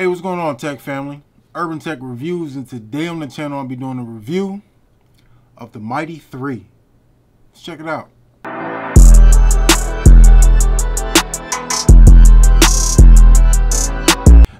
Hey, what's going on, Tech family? Urban Tech Reviews, and today on the channel I'll be doing a review of the Mighty 3. Let's check it out.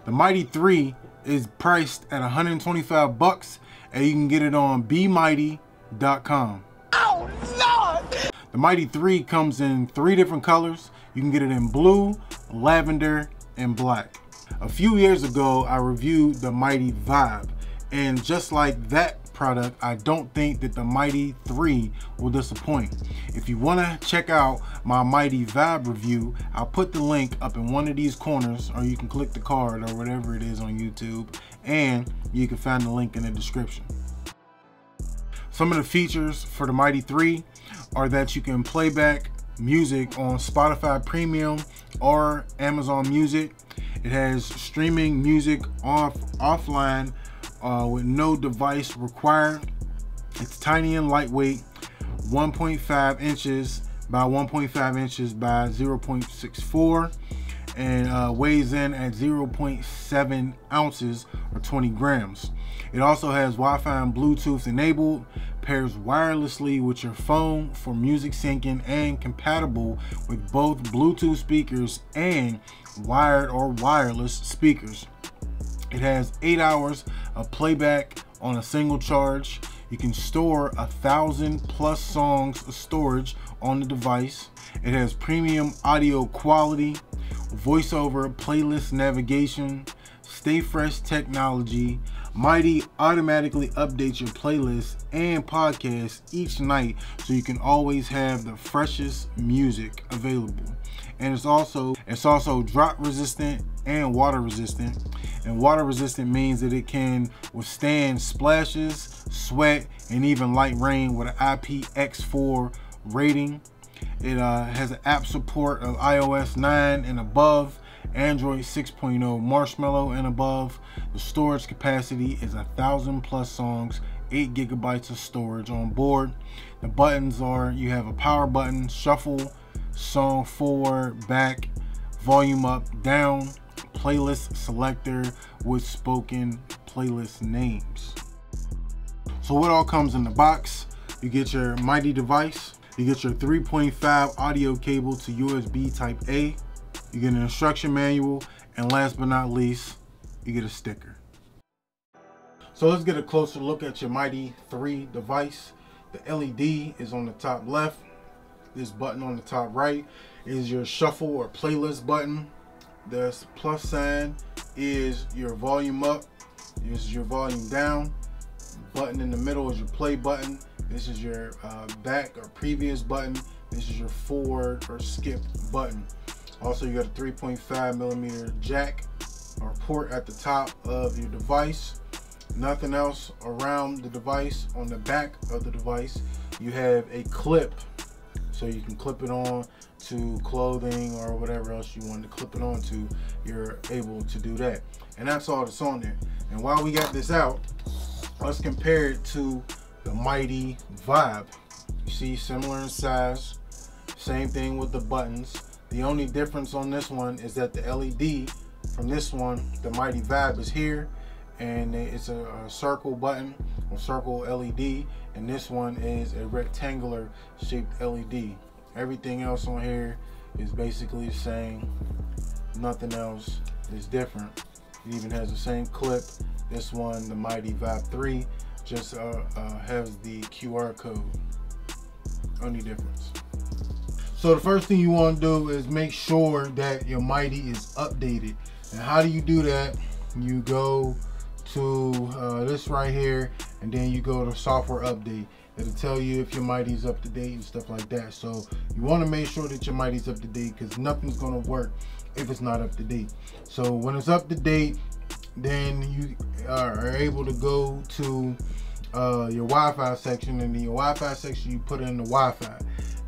The Mighty 3 is priced at $125 and you can get it on bmighty.com. Oh Lord! The Mighty 3 comes in 3 different colors. You can get it in blue, lavender, and black. A few years ago, I reviewed the Mighty Vibe, and just like that product, I don't think that the Mighty 3 will disappoint. If you want to check out my Mighty Vibe review, I'll put the link up in one of these corners, or you can click the card or whatever it is on YouTube, and you can find the link in the description. Some of the features for the Mighty 3 are that you can play back music on Spotify Premium or Amazon Music. It has streaming music offline with no device required. It's tiny and lightweight, 1.5 inches by 1.5 inches by 0.64, and weighs in at 0.7 ounces or 20 grams. It also has Wi-Fi and Bluetooth enabled, pairs wirelessly with your phone for music syncing, and compatible with both Bluetooth speakers and wired or wireless speakers. It has 8 hours of playback on a single charge. You can store 1,000+ songs of storage on the device. It has premium audio quality, voiceover playlist navigation, stay fresh technology. Mighty automatically updates your playlist and podcasts each night, so you can always have the freshest music available. And it's also drop resistant and water resistant. And water resistant means that it can withstand splashes, sweat, and even light rain with an IPX4 rating. It has an app support of iOS 9 and above, Android 6.0 Marshmallow and above. The storage capacity is 1,000+ songs, 8 GB of storage on board. The buttons are, you have a power button, shuffle, song forward, back, volume up, down, playlist selector with spoken playlist names. So what all comes in the box? You get your Mighty device, you get your 3.5 audio cable to USB type A, you get an instruction manual, and last but not least, you get a sticker. So let's get a closer look at your Mighty 3 device. The LED is on the top left. This button on the top right is your shuffle or playlist button. The plus sign is your volume up. This is your volume down. Button in the middle is your play button. This is your back or previous button. This is your forward or skip button. Also, you got a 3.5mm jack or port at the top of your device. Nothing else around the device. On the back of the device, you have a clip, so you can clip it on to clothing or whatever else you want to clip it on to. You're able to do that, and that's all that's on there. And while we got this out, let's compare it to the Mighty Vibe. You see, similar in size, same thing with the buttons. The only difference on this one is that the LED from this one, the Mighty Vibe, is here, and it's a circle button or circle LED, and this one is a rectangular shaped LED. Everything else on here is basically the same. Nothing else is different. It even has the same clip. This one, the Mighty Vibe 3, just has the QR code. Only difference. So the first thing you want to do is make sure that your Mighty is updated. And how do you do that? You go to this right here, and then you go to software update. It'll tell you if your Mighty is up to date and stuff like that. So you want to make sure that your Mighty is up to date, because nothing's going to work if it's not up to date. So when it's up to date, then you are able to go to your Wi-Fi section. And in your Wi-Fi section, you put in the Wi-Fi.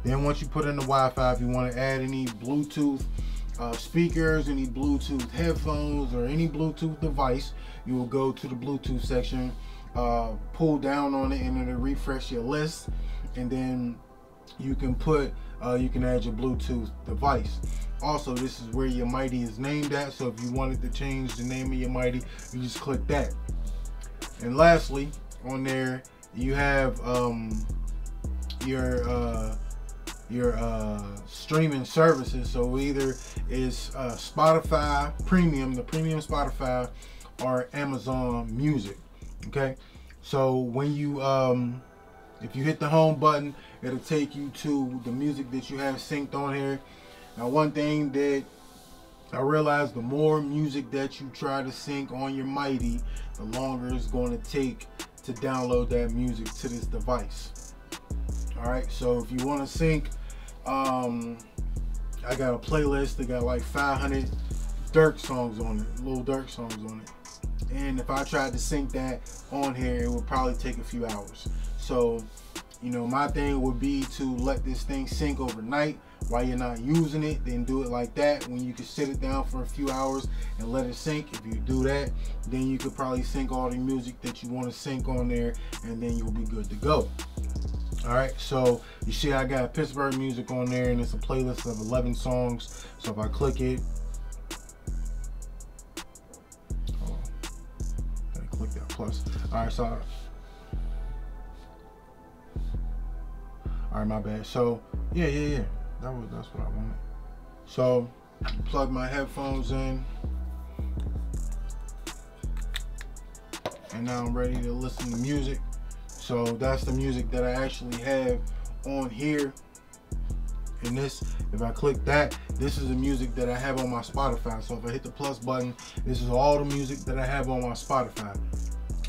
Then once you put in the Wi-Fi, if you want to add any Bluetooth speakers, any Bluetooth headphones, or any Bluetooth device, you will go to the Bluetooth section, pull down on it, and it'll refresh your list. And then you can put, you can add your Bluetooth device. Also, this is where your Mighty is named at, so if you wanted to change the name of your Mighty, you just click that. And lastly, on there, you have your streaming services. So either is Spotify Premium, the premium Spotify, or Amazon Music. Okay, so when you if you hit the home button, it'll take you to the music that you have synced on here. Now, one thing that I realized, the more music that you try to sync on your Mighty, the longer it's going to take to download that music to this device. All right, so if you want to sync, I got a playlist that got like 500 Dirk songs on it, little Dirk songs on it. And if I tried to sync that on here, it would probably take a few hours. So, you know, my thing would be to let this thing sync overnight while you're not using it, then do it like that when you can sit it down for a few hours and let it sync. If you do that, then you could probably sync all the music that you want to sync on there, and then you'll be good to go. All right, so you see I got Pittsburgh music on there, and it's a playlist of 11 songs. So if I click it, click that plus. All right, so all right, my bad. So yeah, that's what I wanted. So plug my headphones in, and now I'm ready to listen to music. So that's the music that I actually have on here. And this, if I click that, this is the music that I have on my Spotify. So if I hit the plus button, this is all the music that I have on my Spotify.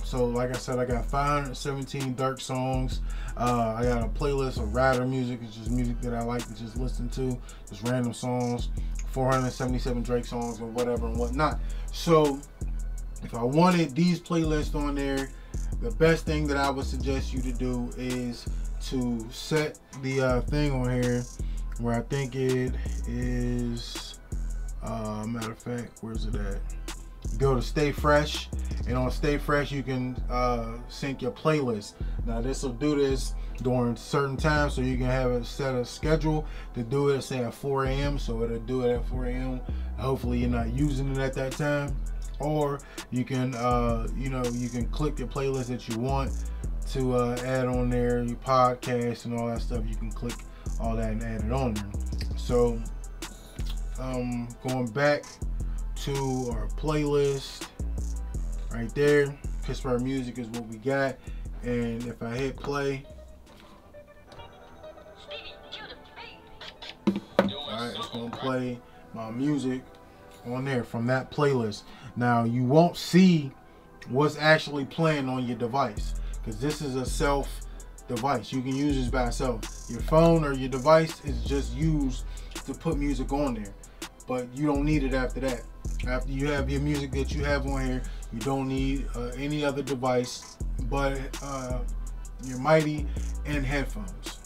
So like I said, I got 517 Dirk songs. I got a playlist of Rider music. It's just music that I like to just listen to, just random songs. 477 Drake songs or whatever and whatnot. So if I wanted these playlists on there, the best thing that I would suggest you to do is to set the thing on here where I think it is, matter of fact, where's it at? Go to Stay Fresh, and on Stay Fresh you can sync your playlist. Now this will do this during certain times, so you can have it set a schedule to do it, say at 4 a.m. so it'll do it at 4 a.m. Hopefully you're not using it at that time. Or you can you know, you can click your playlist that you want to add on there, your podcast and all that stuff. You can click all that and add it on there. So going back to our playlist right there, Pittsburgh music is what we got. And if I hit play, alright, it's gonna play my music on there from that playlist. Now you won't see what's actually playing on your device, because this is a self device. You can use this by itself. Your phone or your device is just used to put music on there, but you don't need it after that. After you have your music that you have on here, you don't need any other device but your Mighty and headphones.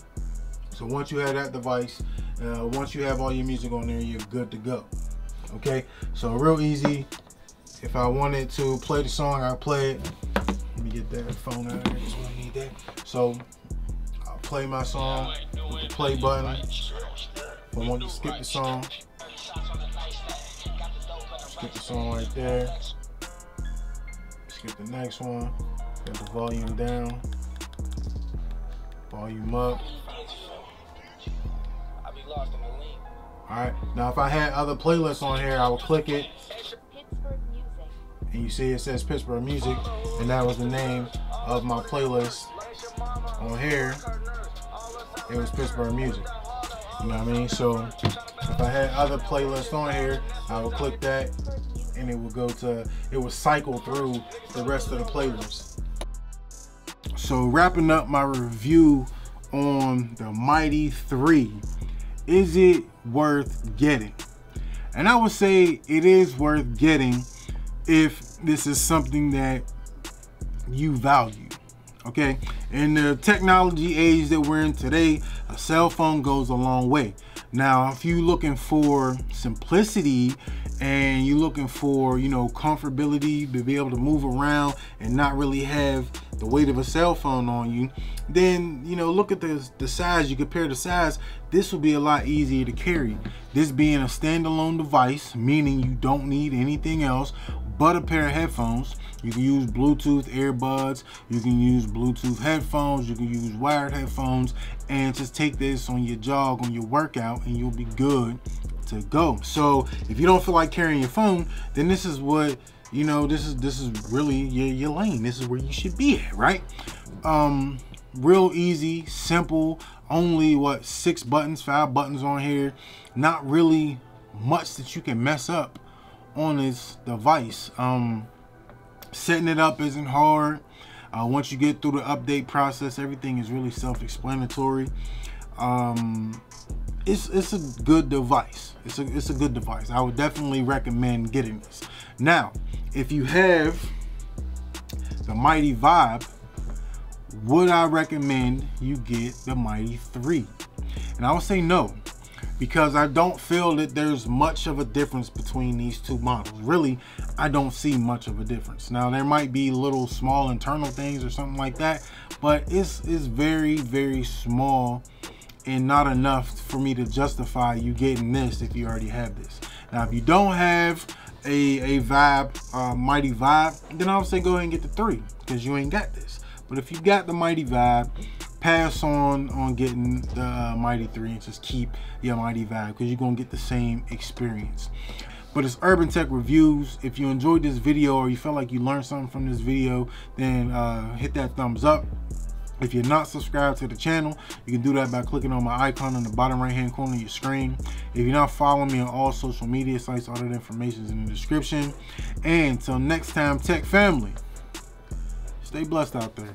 So once you have that device, once you have all your music on there, you're good to go. Okay, so real easy. If I wanted to play the song, I'll play it. Let me get that phone out of there because we need that. So I'll play my song with the play button. If I want to skip the song, skip the song right there. Skip the next one. Got the volume down, volume up. Alright, now if I had other playlists on here, I would click it, and you see it says Pittsburgh Music, and that was the name of my playlist on here. It was Pittsburgh Music. You know what I mean? So if I had other playlists on here, I would click that, and it would go to, it would cycle through the rest of the playlist. So wrapping up my review on the Mighty 3, is it worth getting? And I would say it is worth getting if this is something that you value. Okay, in the technology age that we're in today, a cell phone goes a long way. Now if you're looking for simplicity and you're looking for, you know, comfortability, to be able to move around and not really have the weight of a cell phone on you, then, you know, look at the size. You compare the size, this will be a lot easier to carry. This being a standalone device, meaning you don't need anything else but a pair of headphones. You can use Bluetooth earbuds, you can use Bluetooth headphones, you can use wired headphones, and just take this on your jog, on your workout, and you'll be good to go. So if you don't feel like carrying your phone, then this is what, you know, this is really your lane. This is where you should be at, right? Real easy, simple, only what, 6 buttons, 5 buttons on here. Not really much that you can mess up on this device. Setting it up isn't hard. Once you get through the update process, everything is really self-explanatory. It's a good device. It's a good device. I would definitely recommend getting this. Now, if you have the Mighty Vibe, would I recommend you get the Mighty 3? And I would say no, because I don't feel that there's much of a difference between these two models. Really, I don't see much of a difference. Now, there might be little small internal things or something like that, but it's very, very small and not enough for me to justify you getting this if you already have this. Now, if you don't have a Vibe, Mighty Vibe, then I would say go ahead and get the 3, because you ain't got this. But if you got the Mighty Vibe, pass on getting the Mighty 3 and just keep your Mighty Vibe, because you're gonna get the same experience. But it's Urban Tech Reviews. If you enjoyed this video or you felt like you learned something from this video, then hit that thumbs up. If you're not subscribed to the channel, you can do that by clicking on my icon in the bottom right hand corner of your screen. If you're not following me on all social media sites, all that information is in the description. And until next time, Tech Family, stay blessed out there.